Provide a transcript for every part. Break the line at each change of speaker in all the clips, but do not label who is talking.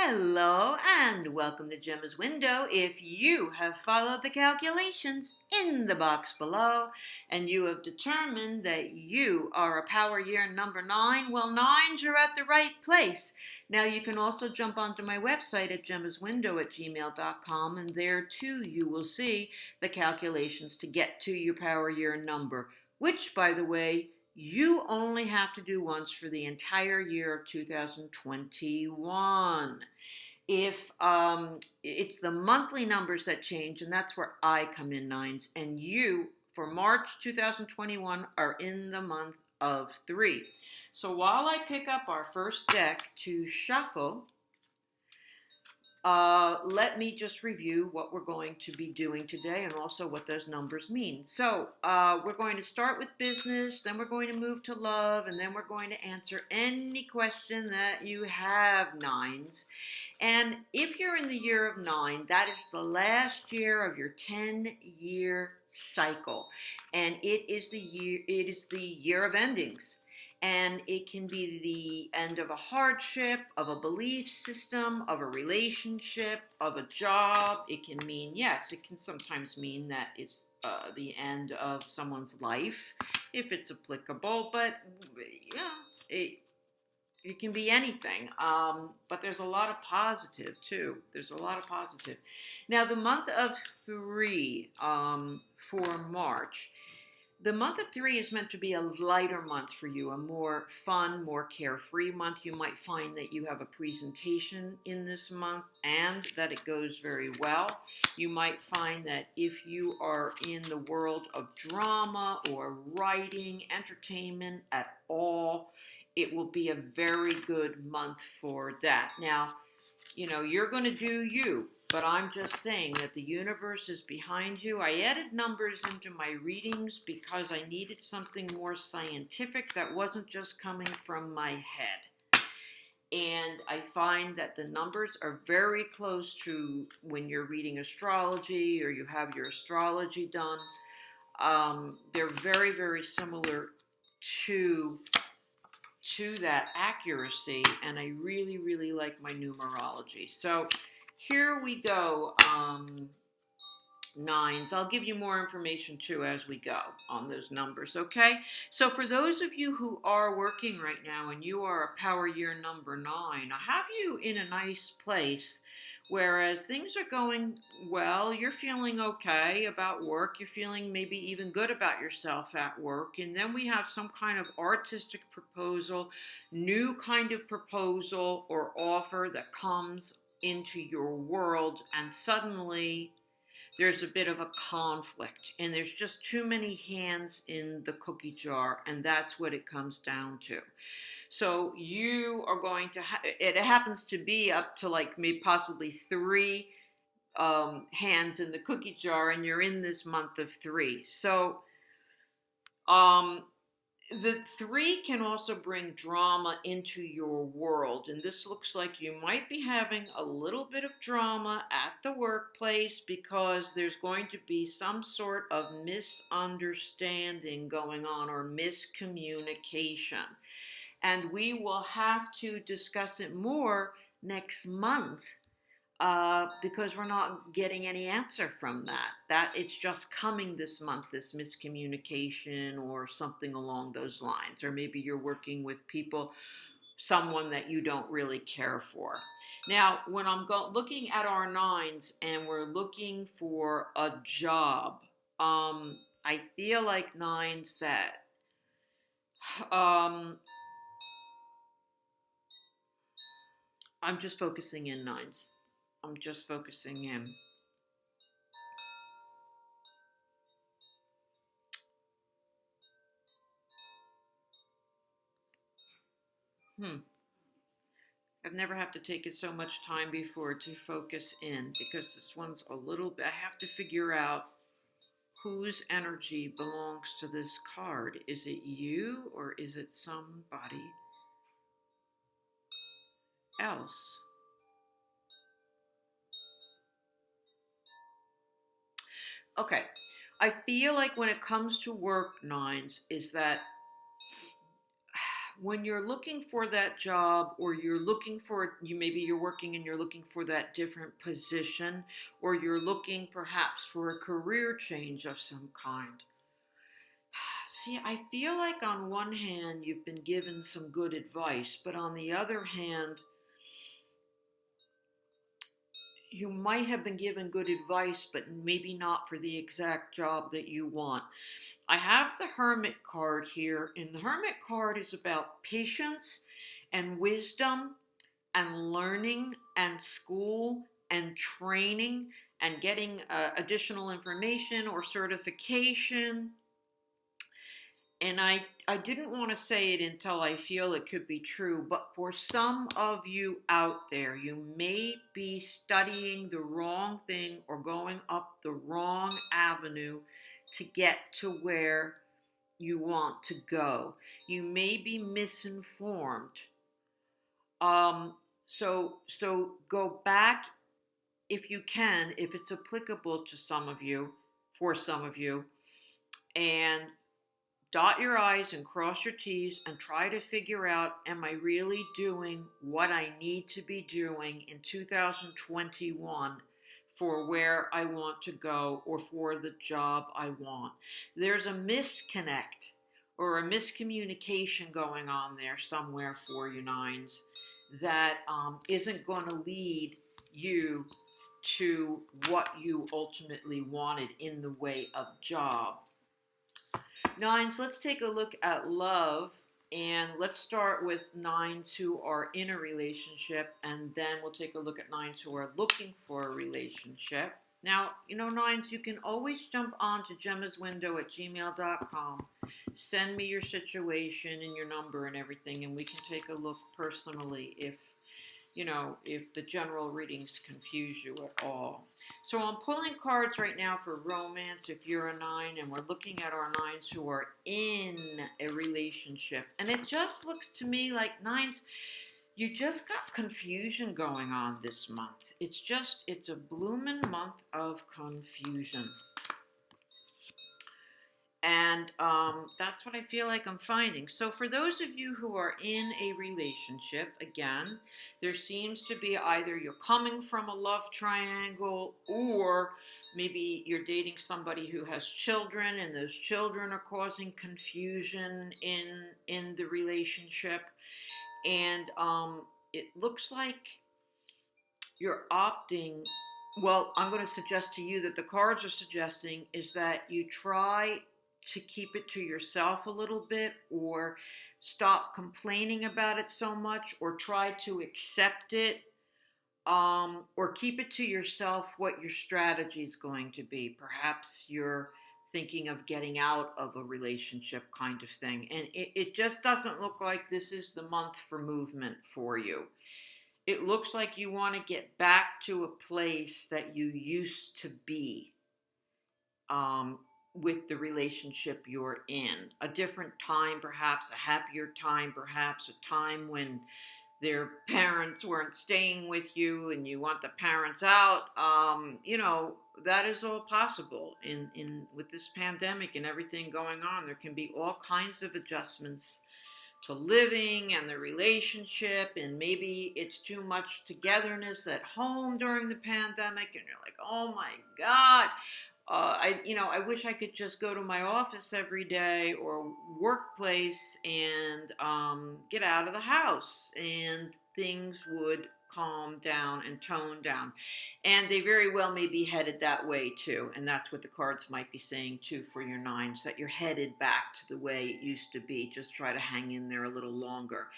Hello and welcome to Gemma's Window. If you have followed the calculations in the box below and you have determined that you are a power year number 9, well, nines are at the right place. Now you can also jump onto my website at gemmaswindow@gmail.com, and there too you will see the calculations to get to your power year number, which, by the way, you only have to do once for the entire year of 2021. If It's the monthly numbers that change, and that's where I come in, nines, and you for March 2021 are in the month of 3. So while I pick up our first deck to shuffle, let me just review what we're going to be doing today and also what those numbers mean. So we're going to start with business, then we're going to move to love, and then we're going to answer any question that you have, nines. And if you're in the year of 9, that is the last year of your 10-year cycle. And it is the year of endings. And it can be the end of a hardship, of a belief system, of a relationship, of a job. It can mean, yes, it can sometimes mean that it's the end of someone's life, if it's applicable. But, yeah, it can be anything. But there's a lot of positive, too. There's a lot of positive. Now, the month of 3 for March. The month of 3 is meant to be a lighter month for you, a more fun, more carefree month. You might find that you have a presentation in this month and that it goes very well. You might find that if you are in the world of drama or writing, entertainment at all, it will be a very good month for that. Now, you're going to do you, but I'm just saying that the universe is behind you. I added numbers into my readings because I needed something more scientific that wasn't just coming from my head. And I find that the numbers are very close to when you're reading astrology or you have your astrology done. They're very, very similar to that accuracy, and I really, really like my numerology. So here we go, nines. I'll give you more information too as we go on those numbers, okay? So for those of you who are working right now and you are a power year number 9, I have you in a nice place. Whereas things are going well, you're feeling okay about work, you're feeling maybe even good about yourself at work, and then we have some kind of artistic proposal, new kind of proposal or offer that comes into your world, and suddenly there's a bit of a conflict, and there's just too many hands in the cookie jar, and that's what it comes down to. So you are going to, it happens to be up to like maybe possibly 3 hands in the cookie jar, and you're in this month of 3. So the 3 can also bring drama into your world, and this looks like you might be having a little bit of drama at the workplace because there's going to be some sort of misunderstanding going on or miscommunication. And we will have to discuss it more next month because we're not getting any answer from that. That it's just coming this month, this miscommunication or something along those lines. Or maybe you're working with people, someone that you don't really care for. Now, when I'm looking at our nines and we're looking for a job, I feel like nines that I'm just focusing in, nines. I'm just focusing in. I've never had to take it so much time before to focus in because this one's a little bit, I have to figure out whose energy belongs to this card. Is it you or is it somebody else? Okay, I feel like when it comes to work, nines, is that when you're looking for that job, or you're looking for, maybe you're working and you're looking for that different position, or you're looking perhaps for a career change of some kind. See, I feel like on one hand you've been given some good advice, but on the other hand, you might have been given good advice, but maybe not for the exact job that you want. I have the Hermit card here, and the Hermit card is about patience and wisdom and learning and school and training and getting additional information or certification. And I didn't want to say it until I feel it could be true, but for some of you out there, you may be studying the wrong thing or going up the wrong avenue to get to where you want to go. You may be misinformed. So go back if you can, if it's applicable to some of you, for some of you, and dot your I's and cross your T's and try to figure out, am I really doing what I need to be doing in 2021 for where I want to go or for the job I want? There's a misconnect or a miscommunication going on there somewhere for you nines that isn't going to lead you to what you ultimately wanted in the way of job. Nines, let's take a look at love, and let's start with nines who are in a relationship, and then we'll take a look at nines who are looking for a relationship. Now, nines, you can always jump on to gemmaswindow@gmail.com. Send me your situation and your number and everything, and we can take a look personally if the general readings confuse you at all. So I'm pulling cards right now for romance if you're a nine, and we're looking at our nines who are in a relationship. And it just looks to me like nines, you just got confusion going on this month. It's a blooming month of confusion. And that's what I feel like I'm finding. So for those of you who are in a relationship, again, there seems to be either you're coming from a love triangle, or maybe you're dating somebody who has children, and those children are causing confusion in the relationship. And it looks like you're opting. Well, I'm going to suggest to you that the cards are suggesting is that you try to keep it to yourself a little bit, or stop complaining about it so much, or try to accept it, or keep it to yourself what your strategy is going to be. Perhaps you're thinking of getting out of a relationship kind of thing, and it just doesn't look like this is the month for movement for you. It looks like you want to get back to a place that you used to be with the relationship you're in. A different time, perhaps, a happier time, perhaps, a time when their parents weren't staying with you and you want the parents out. That is all possible in with this pandemic and everything going on. There can be all kinds of adjustments to living and the relationship, and maybe it's too much togetherness at home during the pandemic, and you're like, oh my God, I wish I could just go to my office every day or workplace and get out of the house, and things would calm down and tone down. And they very well may be headed that way too. And that's what the cards might be saying too for your nines, that you're headed back to the way it used to be. Just try to hang in there a little longer.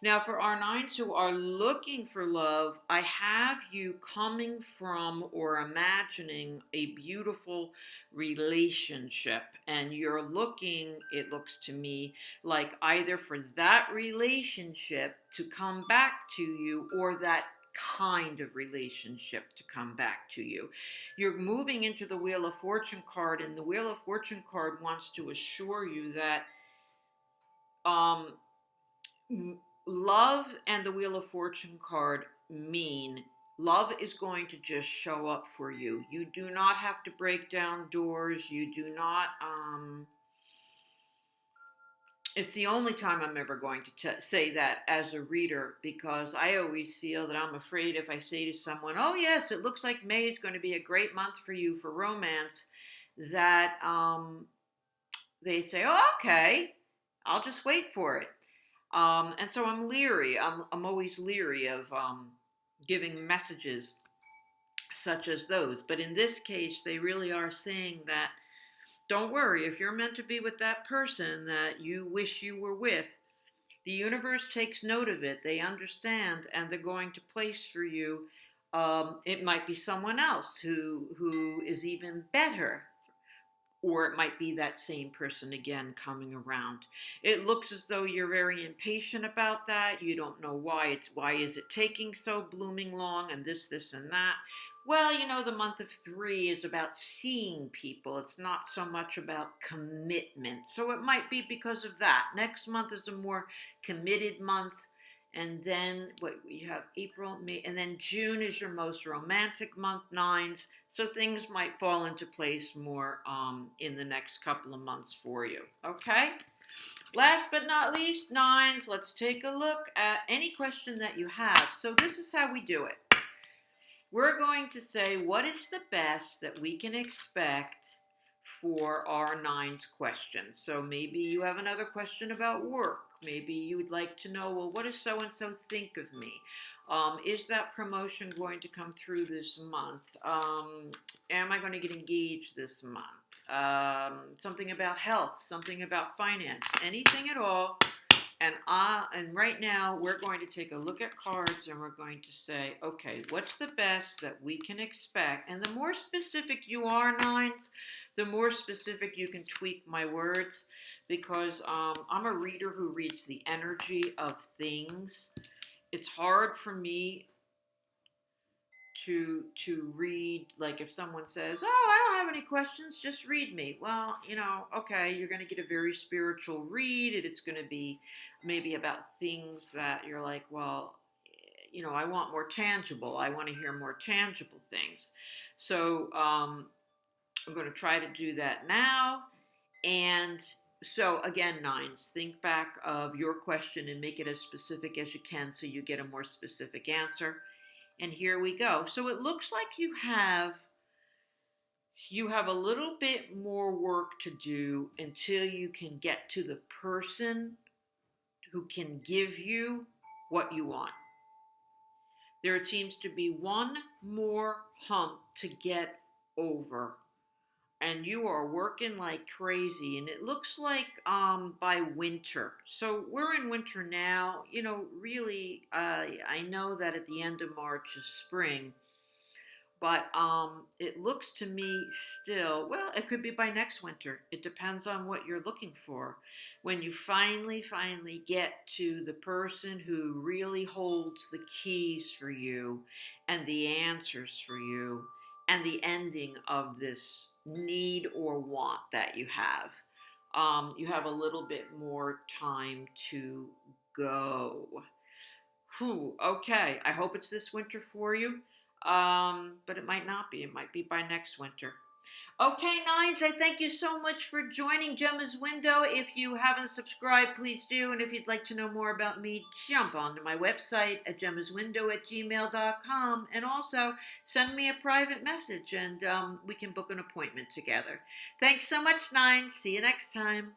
Now, for our nines who are looking for love, I have you coming from or imagining a beautiful relationship. And you're looking, it looks to me, like either for that relationship to come back to you, or that kind of relationship to come back to you. You're moving into the Wheel of Fortune card, and the Wheel of Fortune card wants to assure you that love and the Wheel of Fortune card mean love is going to just show up for you. You do not have to break down doors. You do not It's the only time I'm ever going to say that as a reader, because I always feel that I'm afraid if I say to someone, oh, yes, it looks like May is going to be a great month for you for romance, that they say, oh, okay, I'll just wait for it. And so I'm leery. I'm always leery of giving messages such as those. But in this case, they really are saying that don't worry, if you're meant to be with that person that you wish you were with, the universe takes note of it. They understand, and they're going to place for you. It might be someone else who is even better, or it might be that same person again coming around. It looks as though you're very impatient about that. You don't know why is it taking so blooming long, and this and that. Well, the month of 3 is about seeing people. It's not so much about commitment. So it might be because of that. Next month is a more committed month. And then what you have April, May, and then June is your most romantic month, 9s. So things might fall into place more in the next couple of months for you. Okay? Last but not least, 9s, let's take a look at any question that you have. So this is how we do it. We're going to say what is the best that we can expect for our 9s questions. So maybe you have another question about work. Maybe you would like to know, well, what does so-and-so think of me? Is that promotion going to come through this month? Am I going to get engaged this month? Something about health, something about finance, anything at all. And right now we're going to take a look at cards and we're going to say, okay, what's the best that we can expect? And the more specific you are, 9s, the more specific you can tweak my words, because I'm a reader who reads the energy of things. It's hard for me to read, like if someone says, oh, I don't have any questions, just read me. Well, okay, you're going to get a very spiritual read, and it's going to be maybe about things that you're like, well, I want more tangible. I want to hear more tangible things. So I'm going to try to do that now. And so again, 9s, think back of your question and make it as specific as you can so you get a more specific answer. And here we go. So it looks like you have a little bit more work to do until you can get to the person who can give you what you want. There seems to be one more hump to get over. And you are working like crazy, and it looks like by winter. So we're in winter now. Really, I know that at the end of March is spring, but it looks to me still, well, it could be by next winter. It depends on what you're looking for. When you finally get to the person who really holds the keys for you and the answers for you and the ending of this need or want that you have a little bit more time to go. Whew, okay, I hope it's this winter for you, but it might not be. It might be by next winter. Okay, 9s, I thank you so much for joining Gemma's Window. If you haven't subscribed, please do. And if you'd like to know more about me, jump onto my website at gemmaswindow@gmail.com. And also send me a private message and we can book an appointment together. Thanks so much, 9s. See you next time.